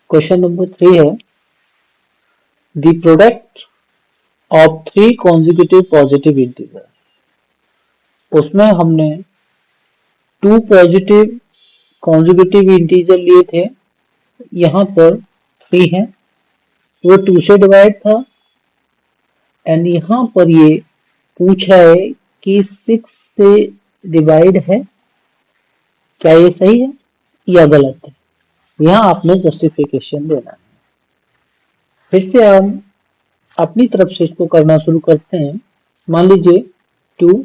Question number 3 है the product of 3 consecutive positive integer. उसमें हमने 2 पॉजिटिव कॉन्जिक्यूटिव इंटीजर लिए थे, यहाँ पर 3 है, वो 2 से डिवाइड था एंड यहाँ पर ये पूछा है कि 6 से डिवाइड है, क्या ये सही है या गलत है। यहाँ आपने जस्टिफिकेशन देना है। फिर से हम अपनी तरफ से इसको करना शुरू करते हैं। मान लीजिए 2,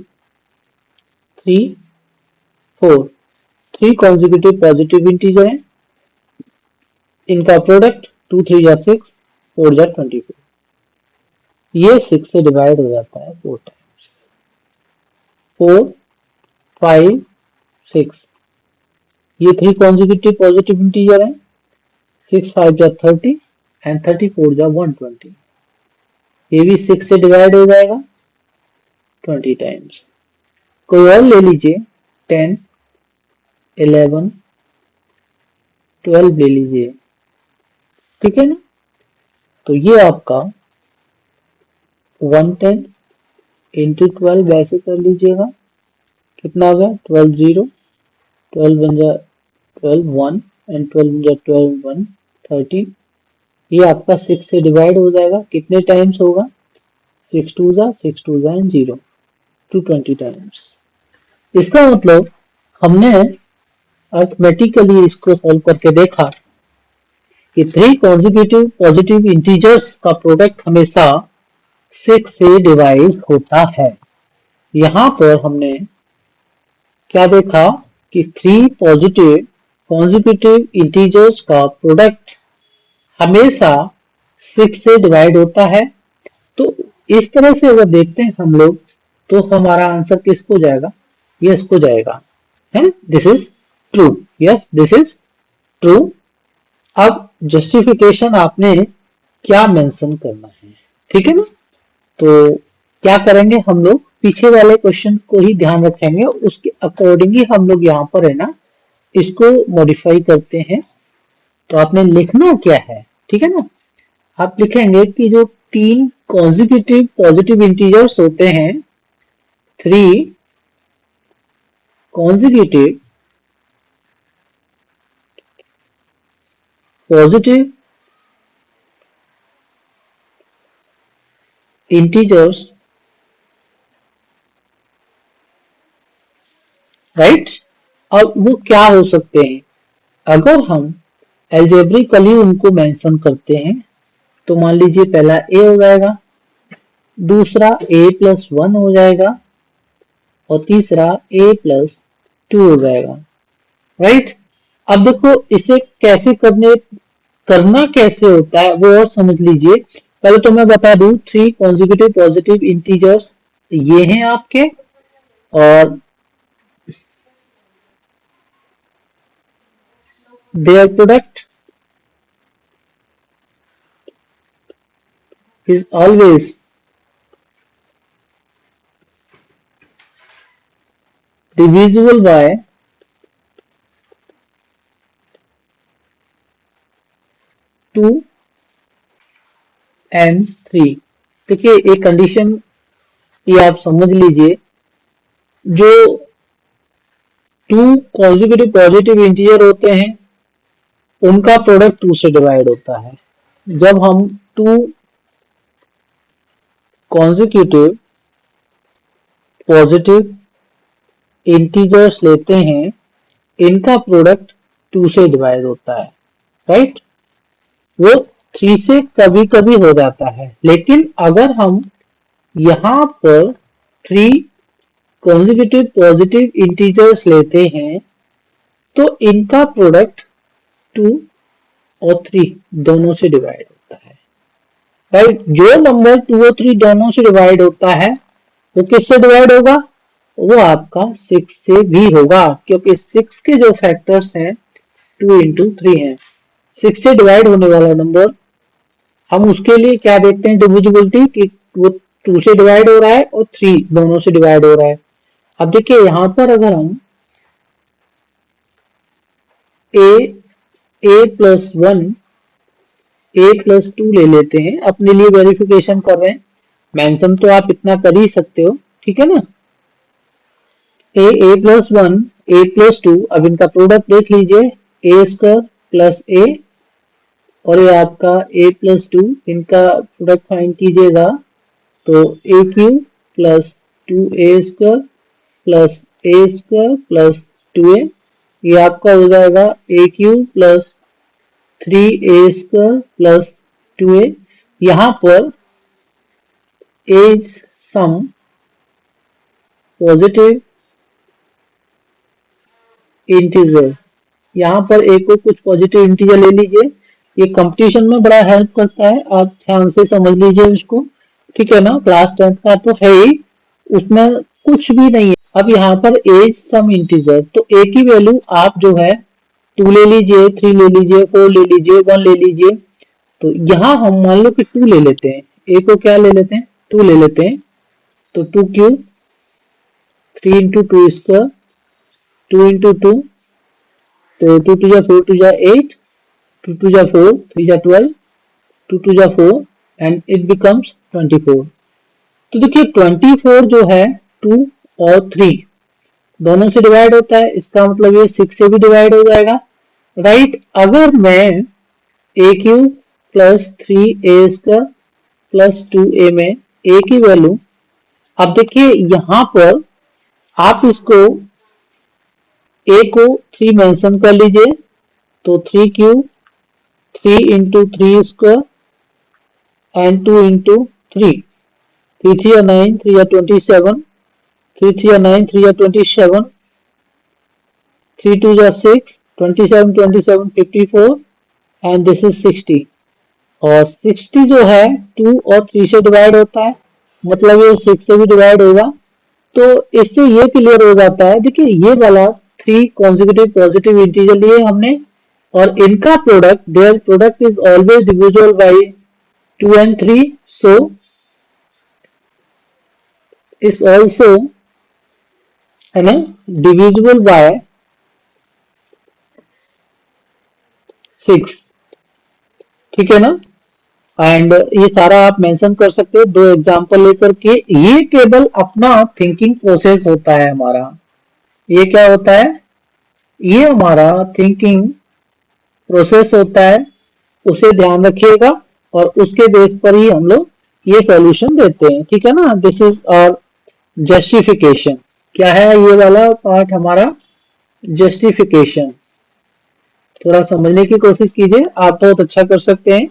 3, 4 3 कॉन्जिक्यूटिव पॉजिटिव इंटीजर हैं, इनका प्रोडक्ट 2 3 जा 6 4 जा 24, ये 6 से डिवाइड हो जाता है 4 टाइम्स। 4 5 6 ये 3 कॉन्जिक्यूटिव पॉजिटिव इंटीजर हैं, 6 5 जा 30 एंड 34 जा 120, ये भी 6 से डिवाइड हो जाएगा 20 टाइम्स। कोई और ले लीजिए 10 11 12 ले लीजिए, ठीक है ना। तो ये आपका 110 इंटू 12 ऐसे कर लीजिएगा, कितना हो गया 12 0, 12 बन जा 12 1 एंड 12 बन जा 12 1 30, ये आपका 6 से डिवाइड हो जाएगा, कितने टाइम्स होगा 6 2 जा एंड 0 220 टाइम्स। इसका मतलब हमने अर्थमेटिकली इसको सॉल्व करके देखा कि 3 कॉन्जिक्यूटिव पॉजिटिव इंटीजर्स का प्रोडक्ट हमेशा 6 से डिवाइड होता है। यहां पर हमने क्या देखा कि 3 पॉजिटिव कॉन्जिक्यूटिव इंटीजर्स का प्रोडक्ट हमेशा 6 से डिवाइड होता है। तो इस तरह से अगर देखते हैं हम लोग तो हमारा आंसर किसको जाएगा, यस को जाएगा, है this is true, yes this is true. अब जस्टिफिकेशन आपने क्या मेंशन करना है, ठीक है ना। तो क्या करेंगे हम लोग, पीछे वाले क्वेश्चन को ही ध्यान रखेंगे, उसके अकॉर्डिंग ही हम लोग यहाँ पर है ना इसको मॉडिफाई करते हैं। तो आपने लिखना क्या है, ठीक है ना। आप लिखेंगे कि जो 3 कॉन्जिक्यूटिव पॉजिटिव इंटीजर्स होते हैं, 3 कॉन्जिक्यूटिव पॉजिटिव इंटीजर्स, राइट। अब वो क्या हो सकते हैं, अगर हम एल्जेब्रिकली उनको मेंशन करते हैं तो मान लीजिए पहला a हो जाएगा, दूसरा a+1 हो जाएगा और तीसरा a+2 हो जाएगा, राइट। अब देखो इसे कैसे करना कैसे होता है वो और समझ लीजिए। पहले तो मैं बता दूं 3 कॉन्जिक्यूटिव पॉजिटिव इंटीजर्स ये हैं आपके, और their product is always divisible by 2 and 3। देखिए एक कंडीशन ये आप समझ लीजिए, जो 2 कॉन्जिक्यूटिव पॉजिटिव इंटीजर होते हैं उनका प्रोडक्ट 2 से डिवाइड होता है। जब हम 2 कॉन्जिक्यूटिव पॉजिटिव इंटीजर्स लेते हैं, इनका प्रोडक्ट 2 से डिवाइड होता है, राइट। वो 3 से कभी कभी हो जाता है, लेकिन अगर हम यहां पर 3 कॉन्जिक्यूटिव पॉजिटिव इंटीजर्स लेते हैं तो इनका प्रोडक्ट 2 और 3 दोनों से डिवाइड होता है, राइट। जो नंबर 2 और 3 दोनों से डिवाइड होता है वो किससे डिवाइड होगा, वो आपका 6 से भी होगा, क्योंकि 6 के जो फैक्टर्स हैं 2 इंटू 3 है। 6 से डिवाइड होने वाला नंबर हम उसके लिए क्या देखते हैं, डिविजिबिलिटी, कि वो 2 से डिवाइड हो रहा है और 3 दोनों से डिवाइड हो रहा है। अब देखिए यहां पर अगर हम a+1 a+2 ले लेते हैं, अपने लिए वेरिफिकेशन कर रहे हैं, मेंशन तो आप इतना कर ही सकते हो, ठीक है ना। a+1 a+2, अब इनका प्रोडक्ट देख लीजिए, a² प्लस a, और ये आपका a+2, इनका प्रोडक्ट फाइंड कीजिएगा तो a³ plus 2a² plus a² plus 2a, ये आपका हो जाएगा a³ plus 3a² plus 2a। यहाँ पर एज सम पॉजिटिव इंटीजर, यहाँ पर एक को कुछ पॉजिटिव इंटीजर ले लीजिए, ये कंपटीशन में बड़ा हेल्प करता है, आप ध्यान से समझ लीजिए उसको, ठीक है ना। क्लास 10 का तो है ही, उसमें कुछ भी नहीं है। अब यहाँ पर एज सम इंटीजर, तो ए की वैल्यू आप जो है 2 ले लीजिए, 3 ले लीजिए, 4 ले लीजिए, 1 ले लीजिए। तो यहाँ हम मान लो कि 2 ले लेते हैं, ए को क्या ले लेते हैं, 2 ले लेते हैं, तो 2 क्यूब 3 इंटू 2 स्क्वायर 2 इंटू 2, तो 2 2 जा 4 2 जा 8, 2 2 जा 4 3 जा 12, 2 2 जा 4 एंड इट बिकम्स 24। तो देखिए 24 जो है 2 और 3 दोनों से डिवाइड होता है, इसका मतलब ये 6 से भी डिवाइड हो जाएगा, राइट। अगर मैं a³ plus 3a² plus 2a में a की वैल्यू, अब देखिए यहां पर आप इसको a को 3 मेंशन कर लीजिए, तो 3 cube 3 into 3 square and 2 into 3, 3 3 या 9, 3 या 27, 3 3 या 9, 3 या 27, 3 2 या 6, 27 27 54 एंड दिस इज 60। और 60 जो है 2 और 3 से डिवाइड होता है, मतलब ये 6 से भी डिवाइड होगा। तो इससे ये क्लियर हो जाता है, देखिए ये वाला 3 कॉन्जिक्यूटिव पॉजिटिव इंटीजर लिए हमने, और इनका product, their product is always divisible by 2 and 3, so is also है ना डिविजिबल बाय 6, ठीक है ना। एंड ये सारा आप मेंशन कर सकते हो 2 एग्जांपल लेकर के। ये केवल अपना थिंकिंग प्रोसेस होता है हमारा, ये क्या होता है, ये हमारा थिंकिंग प्रोसेस होता है, उसे ध्यान रखिएगा, और उसके बेस पर ही हम लोग ये सॉल्यूशन देते हैं, ठीक है ना। दिस इज और जस्टिफिकेशन, क्या है ये वाला पार्ट हमारा, जस्टिफिकेशन। थोड़ा समझने की कोशिश कीजिए, आप बहुत अच्छा कर सकते हैं।